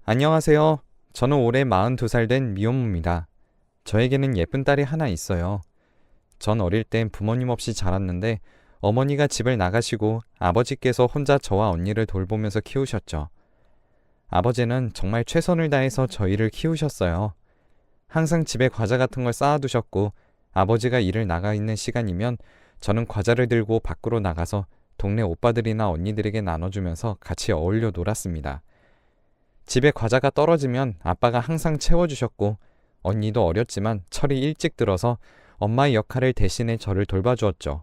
안녕하세요. 저는 올해 42살 된 미혼모입니다. 저에게는 예쁜 딸이 하나 있어요. 전 어릴 땐 부모님 없이 자랐는데 어머니가 집을 나가시고 아버지께서 혼자 저와 언니를 돌보면서 키우셨죠. 아버지는 정말 최선을 다해서 저희를 키우셨어요. 항상 집에 과자 같은 걸 쌓아두셨고 아버지가 일을 나가 있는 시간이면 저는 과자를 들고 밖으로 나가서 동네 오빠들이나 언니들에게 나눠주면서 같이 어울려 놀았습니다. 집에 과자가 떨어지면 아빠가 항상 채워주셨고 언니도 어렸지만 철이 일찍 들어서 엄마의 역할을 대신해 저를 돌봐주었죠.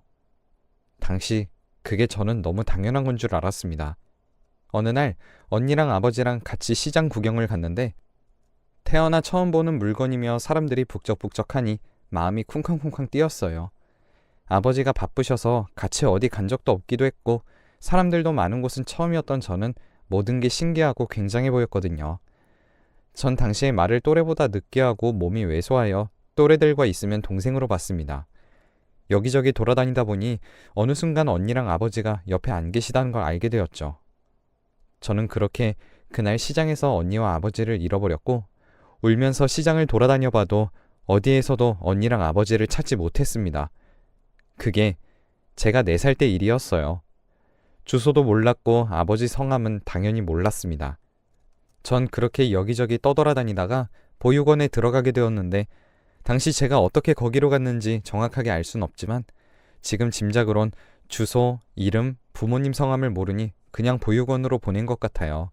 당시 그게 저는 너무 당연한 건 줄 알았습니다. 어느 날 언니랑 아버지랑 같이 시장 구경을 갔는데 태어나 처음 보는 물건이며 사람들이 북적북적하니 마음이 쿵쾅쿵쾅 뛰었어요. 아버지가 바쁘셔서 같이 어디 간 적도 없기도 했고 사람들도 많은 곳은 처음이었던 저는 모든 게 신기하고 굉장해 보였거든요. 전 당시에 말을 또래보다 늦게 하고 몸이 왜소하여 또래들과 있으면 동생으로 봤습니다. 여기저기 돌아다니다 보니 어느 순간 언니랑 아버지가 옆에 안 계시다는 걸 알게 되었죠. 저는 그렇게 그날 시장에서 언니와 아버지를 잃어버렸고 울면서 시장을 돌아다녀 봐도 어디에서도 언니랑 아버지를 찾지 못했습니다. 그게 제가 4살 때 일이었어요. 주소도 몰랐고 아버지 성함은 당연히 몰랐습니다. 전 그렇게 여기저기 떠돌아다니다가 보육원에 들어가게 되었는데 당시 제가 어떻게 거기로 갔는지 정확하게 알 순 없지만 지금 짐작으론 주소, 이름, 부모님 성함을 모르니 그냥 보육원으로 보낸 것 같아요.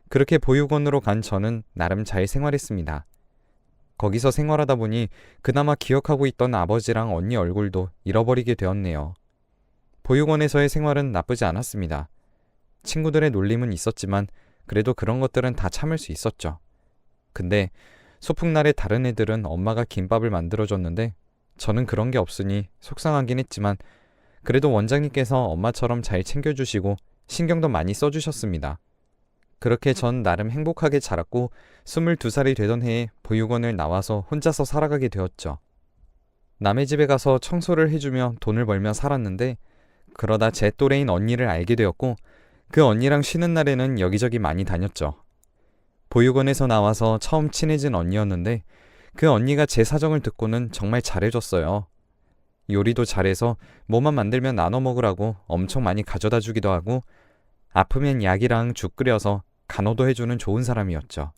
그렇게 보육원으로 간 저는 나름 잘 생활했습니다. 거기서 생활하다 보니 그나마 기억하고 있던 아버지랑 언니 얼굴도 잃어버리게 되었네요. 보육원에서의 생활은 나쁘지 않았습니다. 친구들의 놀림은 있었지만 그래도 그런 것들은 다 참을 수 있었죠. 근데 소풍날에 다른 애들은 엄마가 김밥을 만들어줬는데 저는 그런 게 없으니 속상하긴 했지만 그래도 원장님께서 엄마처럼 잘 챙겨주시고 신경도 많이 써주셨습니다. 그렇게 전 나름 행복하게 자랐고 22살이 되던 해에 보육원을 나와서 혼자서 살아가게 되었죠. 남의 집에 가서 청소를 해주며 돈을 벌며 살았는데 그러다 제 또래인 언니를 알게 되었고 그 언니랑 쉬는 날에는 여기저기 많이 다녔죠. 보육원에서 나와서 처음 친해진 언니였는데 그 언니가 제 사정을 듣고는 정말 잘해줬어요. 요리도 잘해서 뭐만 만들면 나눠 먹으라고 엄청 많이 가져다 주기도 하고 아프면 약이랑 죽 끓여서 간호도 해주는 좋은 사람이었죠.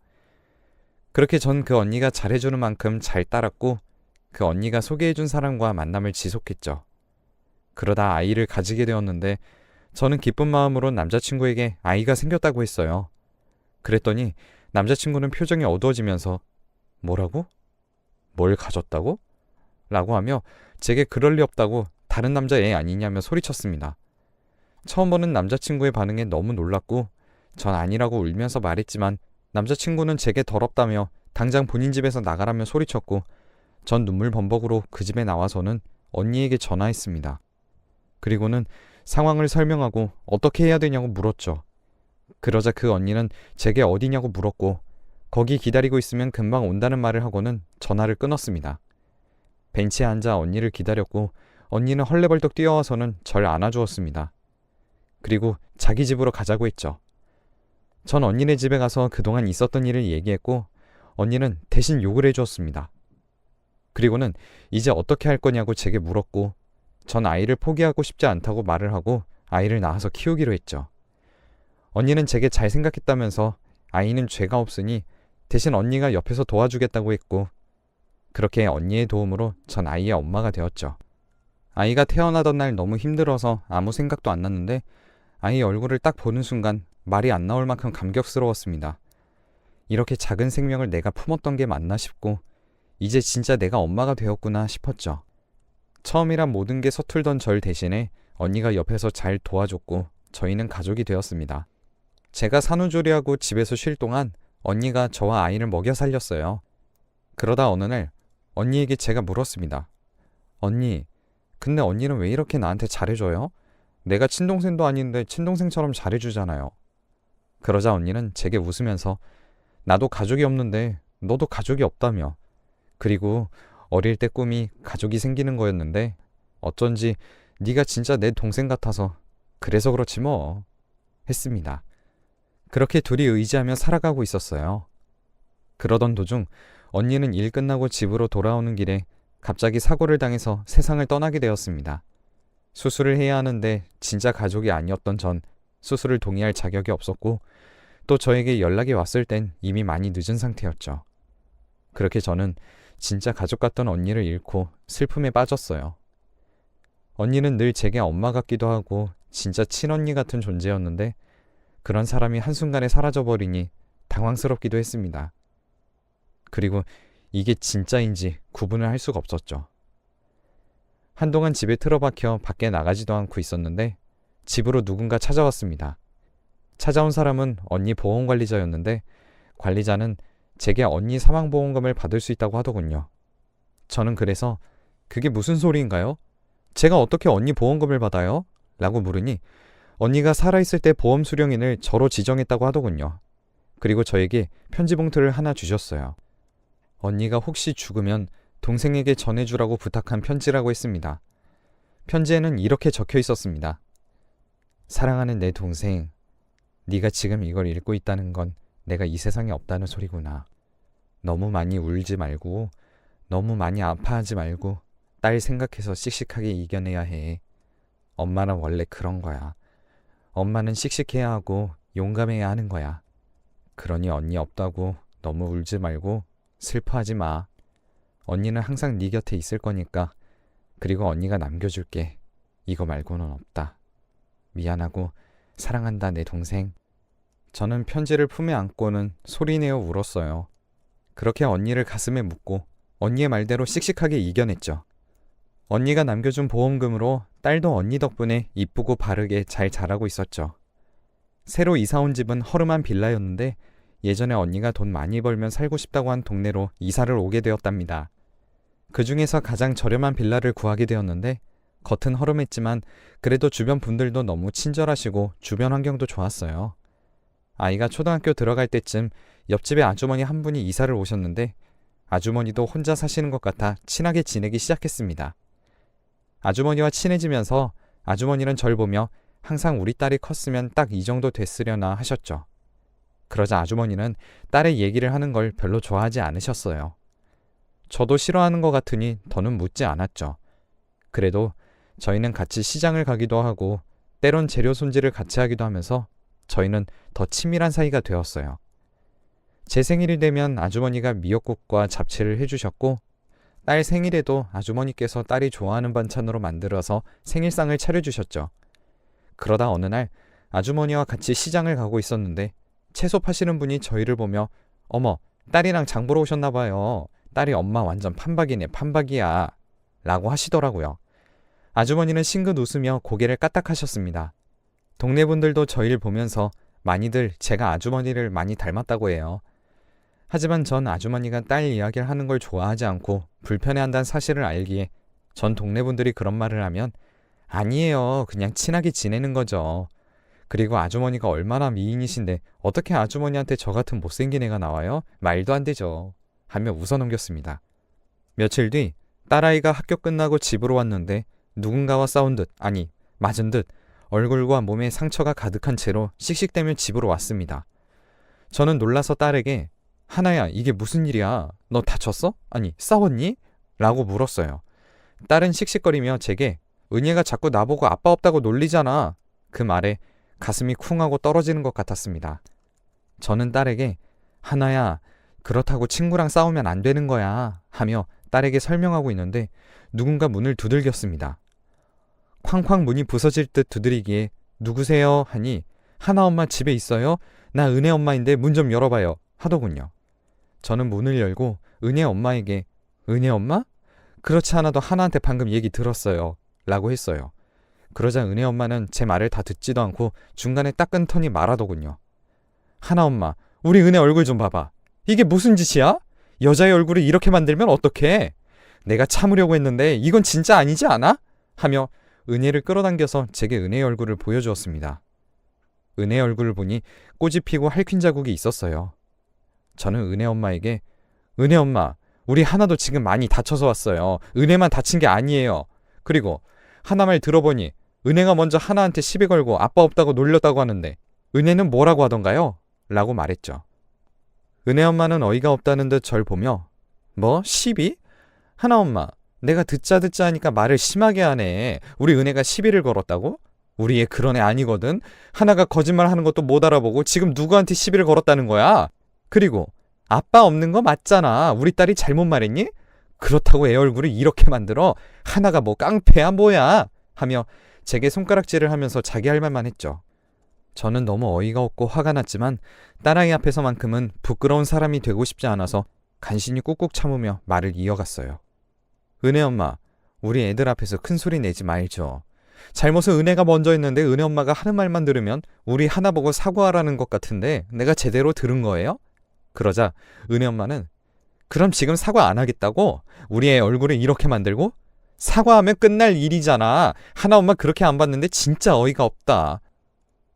그렇게 전 그 언니가 잘해주는 만큼 잘 따랐고 그 언니가 소개해준 사람과 만남을 지속했죠. 그러다 아이를 가지게 되었는데 저는 기쁜 마음으로 남자친구에게 아이가 생겼다고 했어요. 그랬더니 남자친구는 표정이 어두워지면서 뭐라고? 뭘 가졌다고? 라고 하며 제게 그럴 리 없다고 다른 남자 애 아니냐며 소리쳤습니다. 처음 보는 남자친구의 반응에 너무 놀랐고 전 아니라고 울면서 말했지만 남자친구는 제게 더럽다며 당장 본인 집에서 나가라며 소리쳤고 전 눈물 범벅으로 그 집에 나와서는 언니에게 전화했습니다. 그리고는 상황을 설명하고 어떻게 해야 되냐고 물었죠. 그러자 그 언니는 제게 어디냐고 물었고 거기 기다리고 있으면 금방 온다는 말을 하고는 전화를 끊었습니다. 벤치에 앉아 언니를 기다렸고 언니는 헐레벌떡 뛰어와서는 절 안아주었습니다. 그리고 자기 집으로 가자고 했죠. 전 언니네 집에 가서 그동안 있었던 일을 얘기했고 언니는 대신 욕을 해주었습니다. 그리고는 이제 어떻게 할 거냐고 제게 물었고 전 아이를 포기하고 싶지 않다고 말을 하고 아이를 낳아서 키우기로 했죠. 언니는 제게 잘 생각했다면서 아이는 죄가 없으니 대신 언니가 옆에서 도와주겠다고 했고 그렇게 언니의 도움으로 전 아이의 엄마가 되었죠. 아이가 태어나던 날 너무 힘들어서 아무 생각도 안 났는데 아이 얼굴을 딱 보는 순간 말이 안 나올 만큼 감격스러웠습니다. 이렇게 작은 생명을 내가 품었던 게 맞나 싶고 이제 진짜 내가 엄마가 되었구나 싶었죠. 처음이란 모든 게 서툴던 절 대신에 언니가 옆에서 잘 도와줬고 저희는 가족이 되었습니다. 제가 산후조리하고 집에서 쉴 동안 언니가 저와 아이를 먹여 살렸어요. 그러다 어느 날 언니에게 제가 물었습니다. 언니, 근데 언니는 왜 이렇게 나한테 잘해줘요? 내가 친동생도 아닌데 친동생처럼 잘해주잖아요. 그러자 언니는 제게 웃으면서 나도 가족이 없는데 너도 가족이 없다며. 그리고 어릴 때 꿈이 가족이 생기는 거였는데 어쩐지 네가 진짜 내 동생 같아서 그래서 그렇지 뭐 했습니다. 그렇게 둘이 의지하며 살아가고 있었어요. 그러던 도중 언니는 일 끝나고 집으로 돌아오는 길에 갑자기 사고를 당해서 세상을 떠나게 되었습니다. 수술을 해야 하는데 진짜 가족이 아니었던 전 수술을 동의할 자격이 없었고 또 저에게 연락이 왔을 땐 이미 많이 늦은 상태였죠. 그렇게 저는 진짜 가족 같던 언니를 잃고 슬픔에 빠졌어요. 언니는 늘 제게 엄마 같기도 하고 진짜 친언니 같은 존재였는데 그런 사람이 한순간에 사라져버리니 당황스럽기도 했습니다. 그리고 이게 진짜인지 구분을 할 수가 없었죠. 한동안 집에 틀어박혀 밖에 나가지도 않고 있었는데 집으로 누군가 찾아왔습니다. 찾아온 사람은 언니 보험관리자였는데 관리자는 제게 언니 사망보험금을 받을 수 있다고 하더군요. 저는 그래서 그게 무슨 소리인가요? 제가 어떻게 언니 보험금을 받아요? 라고 물으니 언니가 살아있을 때 보험 수령인을 저로 지정했다고 하더군요. 그리고 저에게 편지 봉투를 하나 주셨어요. 언니가 혹시 죽으면 동생에게 전해주라고 부탁한 편지라고 했습니다. 편지에는 이렇게 적혀 있었습니다. 사랑하는 내 동생, 네가 지금 이걸 읽고 있다는 건 내가 이 세상에 없다는 소리구나. 너무 많이 울지 말고 너무 많이 아파하지 말고 딸 생각해서 씩씩하게 이겨내야 해. 엄마는 원래 그런 거야. 엄마는 씩씩해야 하고 용감해야 하는 거야. 그러니 언니 없다고 너무 울지 말고 슬퍼하지 마. 언니는 항상 네 곁에 있을 거니까. 그리고 언니가 남겨줄게. 이거 말고는 없다. 미안하고 사랑한다 내 동생. 저는 편지를 품에 안고는 소리내어 울었어요. 그렇게 언니를 가슴에 묻고 언니의 말대로 씩씩하게 이겨냈죠. 언니가 남겨준 보험금으로 딸도 언니 덕분에 이쁘고 바르게 잘 자라고 있었죠. 새로 이사온 집은 허름한 빌라였는데 예전에 언니가 돈 많이 벌면 살고 싶다고 한 동네로 이사를 오게 되었답니다. 그 중에서 가장 저렴한 빌라를 구하게 되었는데 겉은 허름했지만 그래도 주변 분들도 너무 친절하시고 주변 환경도 좋았어요. 아이가 초등학교 들어갈 때쯤 옆집에 아주머니 한 분이 이사를 오셨는데 아주머니도 혼자 사시는 것 같아 친하게 지내기 시작했습니다. 아주머니와 친해지면서 아주머니는 절 보며 항상 우리 딸이 컸으면 딱 이 정도 됐으려나 하셨죠. 그러자 아주머니는 딸의 얘기를 하는 걸 별로 좋아하지 않으셨어요. 저도 싫어하는 것 같으니 더는 묻지 않았죠. 그래도 저희는 같이 시장을 가기도 하고 때론 재료 손질을 같이 하기도 하면서 저희는 더 친밀한 사이가 되었어요. 제 생일이 되면 아주머니가 미역국과 잡채를 해주셨고 딸 생일에도 아주머니께서 딸이 좋아하는 반찬으로 만들어서 생일상을 차려주셨죠. 그러다 어느 날 아주머니와 같이 시장을 가고 있었는데 채소 파시는 분이 저희를 보며 어머, 딸이랑 장 보러 오셨나 봐요. 딸이 엄마 완전 판박이네, 판박이야. 라고 하시더라고요. 아주머니는 싱긋 웃으며 고개를 까딱하셨습니다. 동네 분들도 저희를 보면서 많이들 제가 아주머니를 많이 닮았다고 해요. 하지만 전 아주머니가 딸 이야기를 하는 걸 좋아하지 않고 불편해한다는 사실을 알기에 전 동네 분들이 그런 말을 하면 아니에요. 그냥 친하게 지내는 거죠. 그리고 아주머니가 얼마나 미인이신데 어떻게 아주머니한테 저 같은 못생긴 애가 나와요? 말도 안 되죠. 하며 웃어넘겼습니다. 며칠 뒤 딸아이가 학교 끝나고 집으로 왔는데 누군가와 싸운 듯, 아니 맞은 듯 얼굴과 몸에 상처가 가득한 채로 씩씩대며 집으로 왔습니다. 저는 놀라서 딸에게 하나야, 이게 무슨 일이야? 너 다쳤어? 아니 싸웠니? 라고 물었어요. 딸은 씩씩거리며 제게 은혜가 자꾸 나보고 아빠 없다고 놀리잖아. 그 말에 가슴이 쿵하고 떨어지는 것 같았습니다. 저는 딸에게 하나야, 그렇다고 친구랑 싸우면 안 되는 거야 하며 딸에게 설명하고 있는데 누군가 문을 두들겼습니다. 쾅쾅 문이 부서질 듯 두드리기에 누구세요? 하니 하나 엄마 집에 있어요? 나 은혜 엄마인데 문 좀 열어봐요 하더군요. 저는 문을 열고 은혜 엄마에게 은혜 엄마? 그렇지 않아도 하나한테 방금 얘기 들었어요 라고 했어요. 그러자 은혜 엄마는 제 말을 다 듣지도 않고 중간에 딱 끊더니 말하더군요. 하나 엄마, 우리 은혜 얼굴 좀 봐봐. 이게 무슨 짓이야? 여자의 얼굴을 이렇게 만들면 어떡해? 내가 참으려고 했는데 이건 진짜 아니지 않아? 하며 은혜를 끌어당겨서 제게 은혜의 얼굴을 보여주었습니다. 은혜의 얼굴을 보니 꽃이 피고 핥힌 자국이 있었어요. 저는 은혜 엄마에게 은혜 엄마, 우리 하나도 지금 많이 다쳐서 왔어요. 은혜만 다친 게 아니에요. 그리고 하나 말 들어보니 은혜가 먼저 하나한테 시비 걸고 아빠 없다고 놀렸다고 하는데 은혜는 뭐라고 하던가요? 라고 말했죠. 은혜 엄마는 어이가 없다는 듯 절 보며 뭐? 시비? 하나 엄마, 내가 듣자 하니까 말을 심하게 하네. 우리 은혜가 시비를 걸었다고? 우리 얘 그런 애 아니거든. 하나가 거짓말하는 것도 못 알아보고 지금 누구한테 시비를 걸었다는 거야? 그리고 아빠 없는 거 맞잖아. 우리 딸이 잘못 말했니? 그렇다고 애 얼굴을 이렇게 만들어? 하나가 뭐 깡패야 뭐야? 하며 제게 손가락질을 하면서 자기 할 말만 했죠. 저는 너무 어이가 없고 화가 났지만 딸아이 앞에서만큼은 부끄러운 사람이 되고 싶지 않아서 간신히 꾹꾹 참으며 말을 이어갔어요. 은혜 엄마, 우리 애들 앞에서 큰 소리 내지 말죠. 잘못은 은혜가 먼저 했는데 은혜 엄마가 하는 말만 들으면 우리 하나 보고 사과하라는 것 같은데 내가 제대로 들은 거예요? 그러자 은혜 엄마는 그럼 지금 사과 안 하겠다고? 우리 애 얼굴을 이렇게 만들고? 사과하면 끝날 일이잖아. 하나 엄마 그렇게 안 봤는데 진짜 어이가 없다.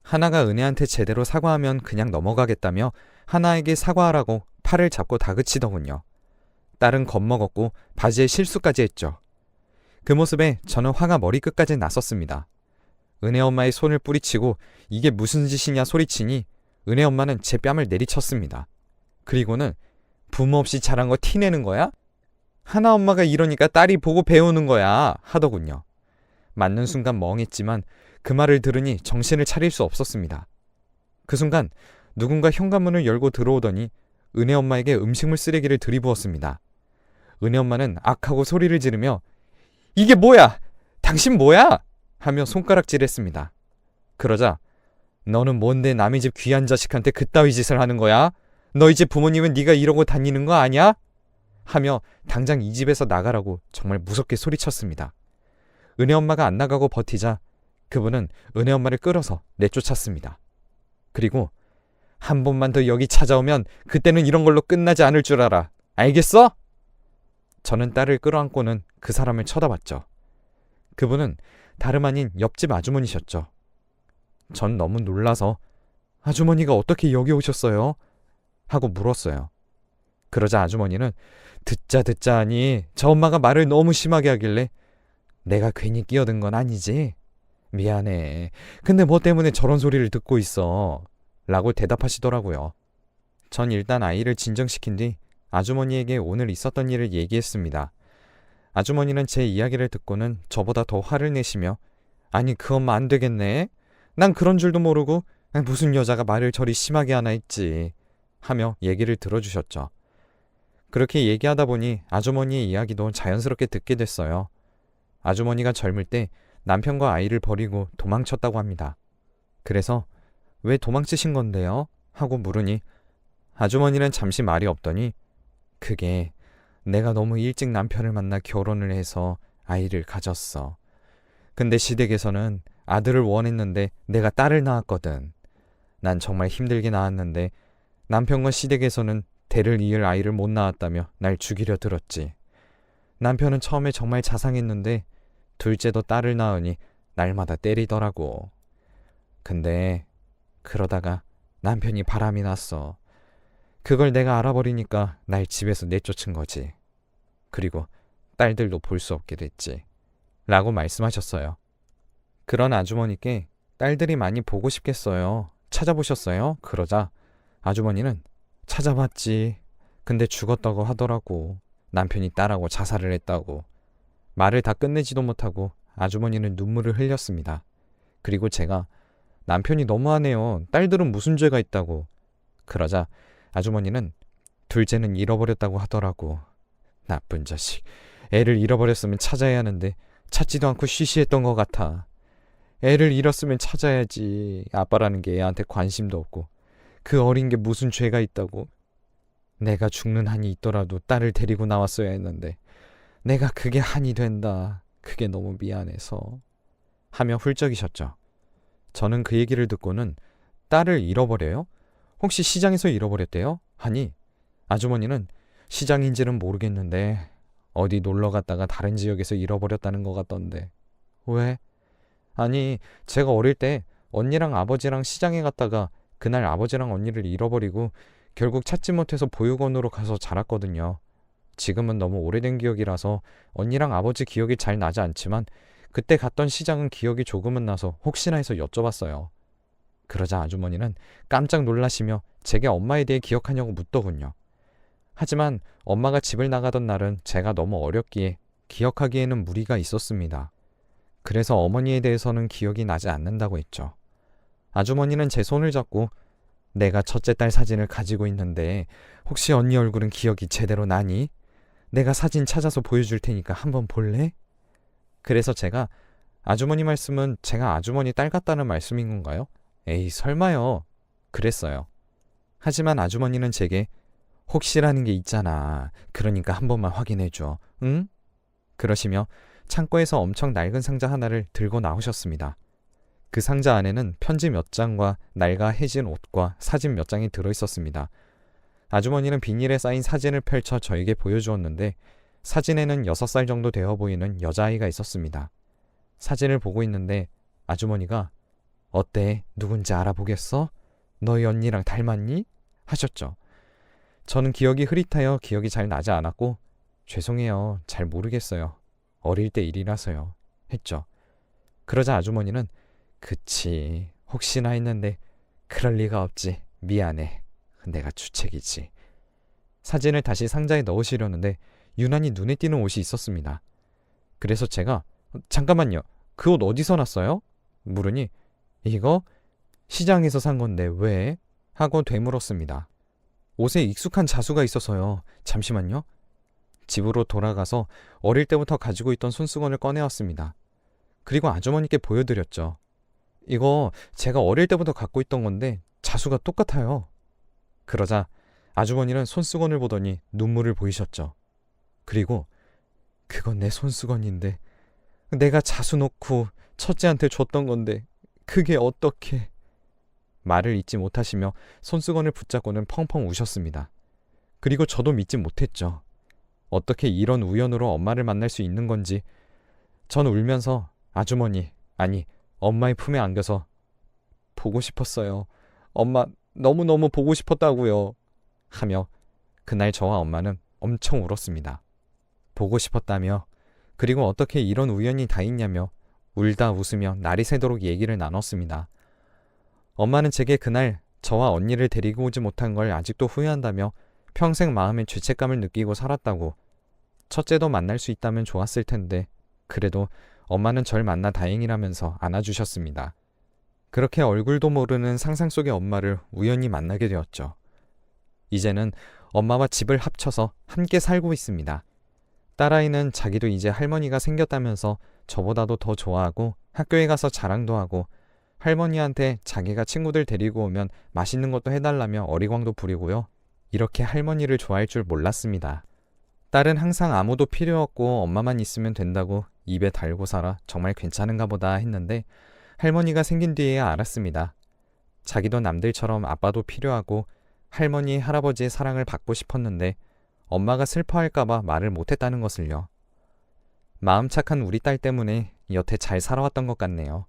하나가 은혜한테 제대로 사과하면 그냥 넘어가겠다며 하나에게 사과하라고 팔을 잡고 다그치더군요. 딸은 겁먹었고 바지에 실수까지 했죠. 그 모습에 저는 화가 머리끝까지 났었습니다. 은혜 엄마의 손을 뿌리치고 이게 무슨 짓이냐 소리치니 은혜 엄마는 제 뺨을 내리쳤습니다. 그리고는 부모 없이 자란 거 티내는 거야? 하나 엄마가 이러니까 딸이 보고 배우는 거야 하더군요. 맞는 순간 멍했지만 그 말을 들으니 정신을 차릴 수 없었습니다. 그 순간 누군가 현관문을 열고 들어오더니 은혜 엄마에게 음식물 쓰레기를 들이부었습니다. 은혜 엄마는 악하고 소리를 지르며 이게 뭐야? 당신 뭐야? 하며 손가락질했습니다. 그러자 너는 뭔데 남의 집 귀한 자식한테 그따위 짓을 하는 거야? 너희 집 부모님은 네가 이러고 다니는 거 아니야? 하며 당장 이 집에서 나가라고 정말 무섭게 소리쳤습니다. 은혜 엄마가 안 나가고 버티자 그분은 은혜 엄마를 끌어서 내쫓았습니다. 그리고 한 번만 더 여기 찾아오면 그때는 이런 걸로 끝나지 않을 줄 알아. 알겠어? 저는 딸을 끌어안고는 그 사람을 쳐다봤죠. 그분은 다름 아닌 옆집 아주머니셨죠. 전 너무 놀라서 아주머니가 어떻게 여기 오셨어요? 하고 물었어요. 그러자 아주머니는 듣자 하니 저 엄마가 말을 너무 심하게 하길래 내가 괜히 끼어든 건 아니지? 미안해. 근데 뭐 때문에 저런 소리를 듣고 있어? 라고 대답하시더라고요. 전 일단 아이를 진정시킨 뒤 아주머니에게 오늘 있었던 일을 얘기했습니다. 아주머니는 제 이야기를 듣고는 저보다 더 화를 내시며 아니 그 엄마 안 되겠네. 난 그런 줄도 모르고 무슨 여자가 말을 저리 심하게 하나 했지 하며 얘기를 들어주셨죠. 그렇게 얘기하다 보니 아주머니의 이야기도 자연스럽게 듣게 됐어요. 아주머니가 젊을 때 남편과 아이를 버리고 도망쳤다고 합니다. 그래서 왜 도망치신 건데요? 하고 물으니 아주머니는 잠시 말이 없더니 그게 내가 너무 일찍 남편을 만나 결혼을 해서 아이를 가졌어. 근데 시댁에서는 아들을 원했는데 내가 딸을 낳았거든. 난 정말 힘들게 낳았는데 남편과 시댁에서는 대를 이을 아이를 못 낳았다며 날 죽이려 들었지. 남편은 처음에 정말 자상했는데 둘째도 딸을 낳으니 날마다 때리더라고. 근데 그러다가 남편이 바람이 났어. 그걸 내가 알아버리니까 날 집에서 내쫓은 거지. 그리고 딸들도 볼 수 없게 됐지. 라고 말씀하셨어요. 그런 아주머니께 딸들이 많이 보고 싶겠어요. 찾아보셨어요? 그러자 아주머니는 찾아봤지. 근데 죽었다고 하더라고. 남편이 딸하고 자살을 했다고. 말을 다 끝내지도 못하고 아주머니는 눈물을 흘렸습니다. 그리고 제가 남편이 너무하네요. 딸들은 무슨 죄가 있다고. 그러자 아주머니는 둘째는 잃어버렸다고 하더라고. 나쁜 자식. 애를 잃어버렸으면 찾아야 하는데 찾지도 않고 쉬쉬했던 것 같아. 애를 잃었으면 찾아야지. 아빠라는 게 애한테 관심도 없고 그 어린 게 무슨 죄가 있다고. 내가 죽는 한이 있더라도 딸을 데리고 나왔어야 했는데 내가 그게 한이 된다. 그게 너무 미안해서. 하며 훌쩍이셨죠. 저는 그 얘기를 듣고는 딸을 잃어버려요? 혹시 시장에서 잃어버렸대요? 하니 아주머니는 시장인지는 모르겠는데 어디 놀러 갔다가 다른 지역에서 잃어버렸다는 것 같던데. 왜? 아니 제가 어릴 때 언니랑 아버지랑 시장에 갔다가 그날 아버지랑 언니를 잃어버리고 결국 찾지 못해서 보육원으로 가서 자랐거든요. 지금은 너무 오래된 기억이라서 언니랑 아버지 기억이 잘 나지 않지만 그때 갔던 시장은 기억이 조금은 나서 혹시나 해서 여쭤봤어요. 그러자 아주머니는 깜짝 놀라시며 제게 엄마에 대해 기억하냐고 묻더군요. 하지만 엄마가 집을 나가던 날은 제가 너무 어렸기에 기억하기에는 무리가 있었습니다. 그래서 어머니에 대해서는 기억이 나지 않는다고 했죠. 아주머니는 제 손을 잡고 내가 첫째 딸 사진을 가지고 있는데 혹시 언니 얼굴은 기억이 제대로 나니? 내가 사진 찾아서 보여줄 테니까 한번 볼래? 그래서 제가 아주머니 말씀은 제가 아주머니 딸 같다는 말씀인 건가요? 에이 설마요. 그랬어요. 하지만 아주머니는 제게 혹시라는 게 있잖아. 그러니까 한 번만 확인해줘. 응? 그러시며 창고에서 엄청 낡은 상자 하나를 들고 나오셨습니다. 그 상자 안에는 편지 몇 장과 낡아 해진 옷과 사진 몇 장이 들어있었습니다. 아주머니는 비닐에 쌓인 사진을 펼쳐 저에게 보여주었는데 사진에는 6살 정도 되어 보이는 여자아이가 있었습니다. 사진을 보고 있는데 아주머니가 어때? 누군지 알아보겠어? 너희 언니랑 닮았니? 하셨죠. 저는 기억이 흐릿하여 기억이 잘 나지 않았고 죄송해요. 잘 모르겠어요. 어릴 때 일이라서요. 했죠. 그러자 아주머니는 그치. 혹시나 했는데 그럴 리가 없지. 미안해. 내가 주책이지. 사진을 다시 상자에 넣으시려는데 유난히 눈에 띄는 옷이 있었습니다. 그래서 제가 잠깐만요. 그 옷 어디서 났어요? 물으니 이거 시장에서 산 건데 왜? 하고 되물었습니다. 옷에 익숙한 자수가 있어서요. 잠시만요. 집으로 돌아가서 어릴 때부터 가지고 있던 손수건을 꺼내왔습니다. 그리고 아주머니께 보여드렸죠. 이거 제가 어릴 때부터 갖고 있던 건데 자수가 똑같아요. 그러자 아주머니는 손수건을 보더니 눈물을 보이셨죠. 그리고 그건 내 손수건인데 내가 자수 놓고 첫째한테 줬던 건데 그게 어떻게... 말을 잇지 못하시며 손수건을 붙잡고는 펑펑 우셨습니다. 그리고 저도 믿지 못했죠. 어떻게 이런 우연으로 엄마를 만날 수 있는 건지. 전 울면서 아주머니, 아니 엄마의 품에 안겨서 보고 싶었어요. 엄마 너무너무 보고 싶었다고요. 하며 그날 저와 엄마는 엄청 울었습니다. 보고 싶었다며, 그리고 어떻게 이런 우연이 다 있냐며 울다 웃으며 날이 새도록 얘기를 나눴습니다. 엄마는 제게 그날 저와 언니를 데리고 오지 못한 걸 아직도 후회한다며 평생 마음에 죄책감을 느끼고 살았다고, 첫째도 만날 수 있다면 좋았을 텐데 그래도 엄마는 절 만나 다행이라면서 안아주셨습니다. 그렇게 얼굴도 모르는 상상 속의 엄마를 우연히 만나게 되었죠. 이제는 엄마와 집을 합쳐서 함께 살고 있습니다. 딸아이는 자기도 이제 할머니가 생겼다면서 저보다도 더 좋아하고 학교에 가서 자랑도 하고 할머니한테 자기가 친구들 데리고 오면 맛있는 것도 해달라며 어리광도 부리고요. 이렇게 할머니를 좋아할 줄 몰랐습니다. 딸은 항상 아무도 필요 없고 엄마만 있으면 된다고 입에 달고 살아 정말 괜찮은가 보다 했는데 할머니가 생긴 뒤에야 알았습니다. 자기도 남들처럼 아빠도 필요하고 할머니, 할아버지의 사랑을 받고 싶었는데 엄마가 슬퍼할까봐 말을 못했다는 것을요. 마음 착한 우리 딸 때문에 여태 잘 살아왔던 것 같네요.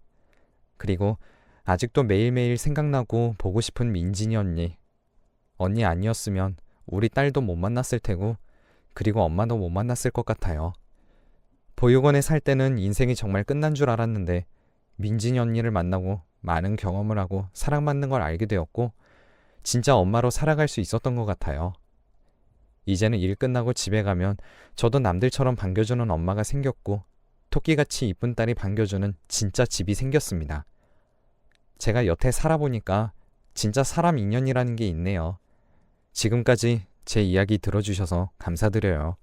그리고 아직도 매일매일 생각나고 보고 싶은 민진이 언니. 언니 아니었으면 우리 딸도 못 만났을 테고 그리고 엄마도 못 만났을 것 같아요. 보육원에 살 때는 인생이 정말 끝난 줄 알았는데 민진이 언니를 만나고 많은 경험을 하고 사랑받는 걸 알게 되었고 진짜 엄마로 살아갈 수 있었던 것 같아요. 이제는 일 끝나고 집에 가면 저도 남들처럼 반겨주는 엄마가 생겼고 토끼같이 이쁜 딸이 반겨주는 진짜 집이 생겼습니다. 제가 여태 살아보니까 진짜 사람 인연이라는 게 있네요. 지금까지 제 이야기 들어주셔서 감사드려요.